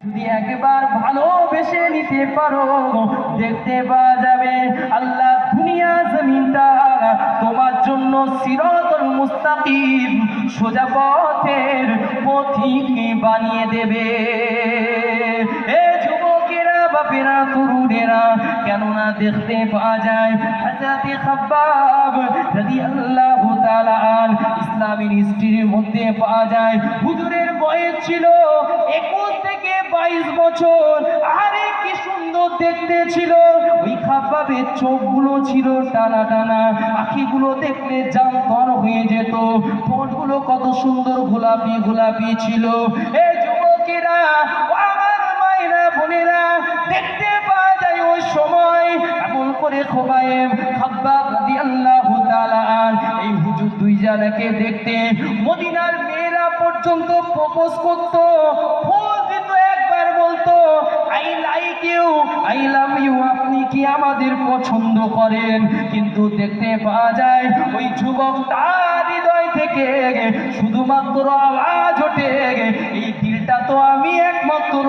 যদি একবার ভালোবেসে নিতে পারো, দেখতে পাওয়া যাবে আল্লাহ দুনিয়া জমিনটা তোমার জন্য সিরাতুল মুস্তাকিম, সোজা পথের পথিক বানিয়ে দেবে। এ যুবকেরা, বাপেরা, তরুণেরা, কেননা দেখতে পাওয়া যায় হযরত খাব্বাব রাদিয়াল্লাহু তাআলা ইসলামের হিস্ট্রির মধ্যে পাওয়া যায় হুজুরের বয়স ছিল 21 থেকে 22 বছর। আরে কি সুন্দর দেখতে ছিল। ওই খাব্বাবের চোখগুলো ছিল টানা টানা, আঁখিগুলো দেখলে জামতর হয়ে যেত, ঠোঁটগুলো কত সুন্দর গোলাপি গোলাপি ছিল। এ যুবকেরা, আমার মায়েরা, বোনেরা, দেখতে পাওয়া যায় ওই সময় এমন করে খোবায়েব খাব্বাব রাদিয়াল্লাহু তাআলা এই হুজুর দুই জানাকে দেখতে মদিনার মেয়েরা পর্যন্ত প্রপোজ করত, ফুল দিত, একবার বলতো I like you, I love you, আপনি কি আমাদের পছন্দ করেন? কিন্তু দেখতে পাওয়া যায় ওই যুবক তার হৃদয় থেকে শুধুমাত্র আওয়াজ ওঠে, এই দিলটা তো আমি একমাত্র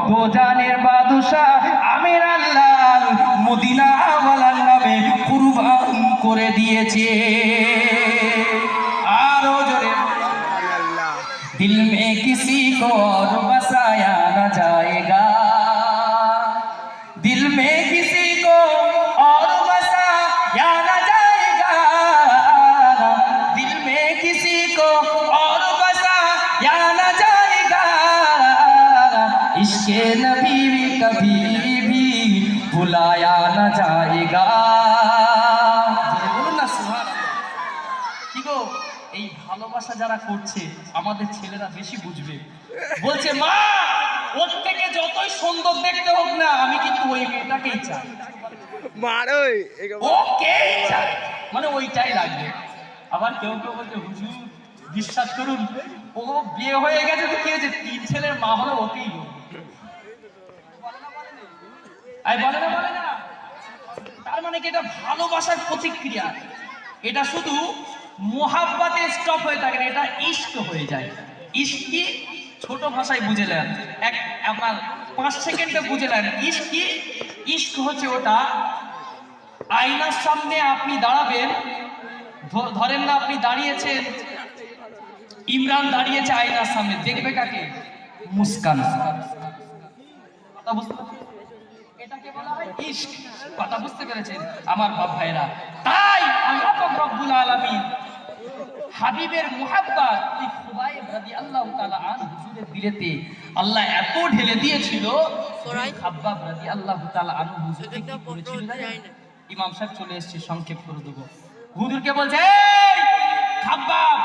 দো জানের বাদশা আমির আল্লাহ মদিনা ওয়ালার নামে কুরবান করে দিয়েছে। আরো জোরে, दिल में किसी को और बसाया न जाएगा, दिल में किसी को और बसाया न जाएगा, दिल में किसी को और बसाया न जाएगा, इश्क़ नबी कभी भी भुलाया न जाएगा। বলুন না সুবহানাল্লাহ। কি গো, এই ভালোবাসা যারা করছে আমাদের ছেলেরা বেশি বুঝবে। বলছে মা, ওর থেকে যতই সুন্দর দেখতে হোক না, আমি কিন্তু ওই মেয়েটাকেই চাই, ওকেই চাই, মানে ওইটাই লাগবে। আবার কেউ কেউ বলছে হুজুর বিশ্বাস করুন, ও বিয়ে হয়ে গেছে তো কি হয়েছে, 3 ছেলের মা হলো ওকেই বলে না। তার মানে কি এটা ভালোবাসার প্রতিক্রিয়া, এটা শুধু মোহাব্বতে স্টপ হয়ে থাকে না, এটা ইশক হয়ে যায়। ইশক কি ছোট ভাষায় বুঝেলেন, আপনার 5 সেকেন্ডে বুঝেলেন। ইশক কি? ইশক হচ্ছে ওটা, আয়নার সামনে আপনি দাঁড়াবেন, ধরেন না আপনি দাঁড়িয়েছেন, ইমরান দাঁড়িয়েছে আয়নার সামনে, দেখবে কাকে? মুস্কান। কথা বুঝতে পারছেন? এটাকে বলা হয় ইশক। কথা বুঝতে পেরেছেন আমার বাপ ভাইরা? তাই আল্লাহ পাক রব্বুল আলামিন হাবিবের মুহাব্বত এই খুবাইব রাদিয়াল্লাহু তাআলা হুজুরের দিলেতে আল্লাহ এত ঢেলে দিয়েছিল, খাব্বাব রাদিয়াল্লাহু তাআলা হুজুর কি করেছিল জানেন? ইমাম সাহেব চলে এসেছে, সংক্ষেপ করে দেব। হুজুরকে বলছে, এই খাব্বাব,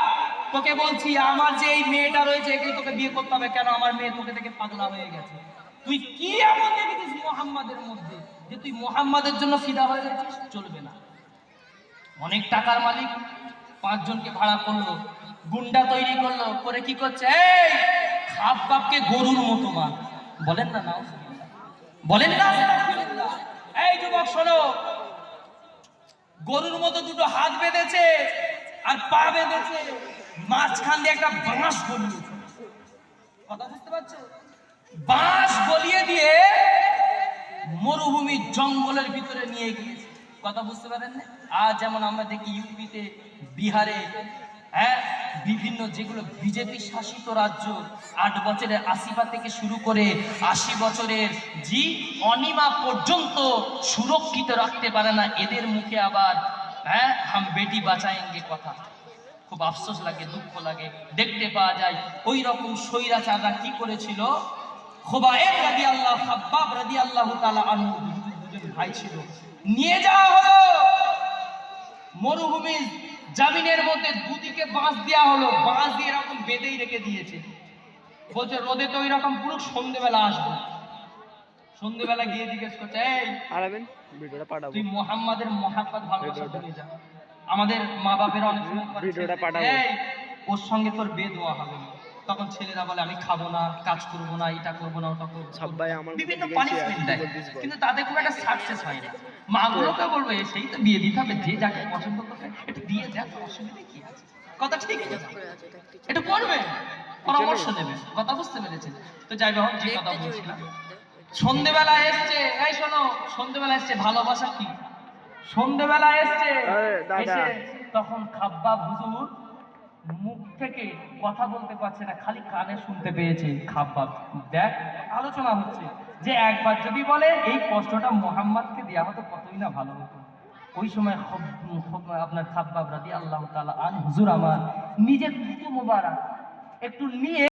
তোকে বলছি আমার যে এই মেয়েটা রয়েছে একে তোকে বিয়ে করতে হবে। কেন? আমার মেয়ে তোকে দেখে পাগলা হয়ে গেছে। তুই কি এমন দেখেছিস মুহাম্মাদের মধ্যে যে তুই মুহাম্মাদের জন্য ফিদা হয়ে যাচ্ছিস? চলবে না। অনেক টাকার মালিক 5 জনকে ভাড়া করলো, গুন্ডা তৈরি করলো, করে কি করছে, এই খাব্বাবকে গরুর মতো মান। বলেন না, নাও বলেন না। এই যুবক শোনো, গরুর মতো দুটো হাত বেঁধেছে আর পা বেঁধেছে, মাঝখান দিয়ে একটা বাঁশ গলিয়েছে। কথা বুঝতে পারছো? বাঁশ গলিয়ে দিয়ে মরুভূমির জঙ্গলের ভিতরে নিয়ে গিয়েছে। কথা বুঝতে পারেন না? আজ যেমন আমরা দেখি ইউপিতে, বিহারে, বিভিন্ন যেগুলো বিজেপি শাসিত রাজ্য, 8 বছরের আসিফা থেকে শুরু করে 80 বছরের জি অনিমা পর্যন্ত সুরক্ষিত রাখতে পারে না, এদের মুখে আবার হাম বেটি বাঁচায়েঙ্গে কথা। খুব আফসোস লাগে, দুঃখ লাগে। দেখতে পাওয়া যায় ওই রকম স্বৈরাচাররা কি করেছিল। খুবাইব রাদিয়াল্লাহু, খাব্বাব রাদিয়াল্লাহু তাআলা আনহু দুজন ভাই ছিল, নিয়ে যাওয়া হলো মরুভূমির জামিনের মধ্যে, দুদিকে বাঁশ দেওয়া হলো, বাঁশ দিয়ে এরকম বেঁধেই রেখে দিয়েছে। বলছে রোদে তো ওই রকম পুরো সন্ধ্যেবেলা আসবো। সন্ধ্যেবেলা গিয়ে জিজ্ঞেস করছে, এই তুই মুহাম্মাদের মুহাব্বত ভালোবাসা ভুলে যা। আমাদের মা বাপেরা অনেক সময় এই ওর সঙ্গে তোর বিয়ে দেওয়া হবে। তখন ছেলেরা বলে আমি খাবো না, কাজ করবো না, এটা করবো না, ওটা করবো, বিভিন্ন পানিশমেন্ট দেয়, কিন্তু তাদের খুব একটা সাকসেস হয় না। মাগুলোকে বলবো সেই তো বিয়ে দিতে হবে, যে যাকে পছন্দ করবে এটা দিয়ে দেখ, অসুবিধা কি আছে? কথা ঠিক আছে, এটা করবে। পরামর্শ দেবেন। কথা বুঝতে পেরেছেন? তো যাই হোক, যে কথা বলছিলাম, সন্ধ্যেবেলা এসছে, এই শোনো, সন্ধ্যেবেলা এসছে, ভালোবাসা কি? সন্ধ্যেবেলা এসছে, এসে তখন খাব্বাব হুজুর মুখ থেকে কথা বলতে পারছে না, খালি কানে শুনতে পেয়েছে। খাব্বাব, দেখ আলোচনা হচ্ছে যে একবার যদি বলে এই কষ্টটা মুহাম্মাদকে দেওয়া হতো কতই না ভালো হতো। ওই সময় আপনার খাব্বাব রাদিয়াল্লাহু তাআলা আনহু হুজুর আমার নিজের থুতু মোবারক একটু নিয়ে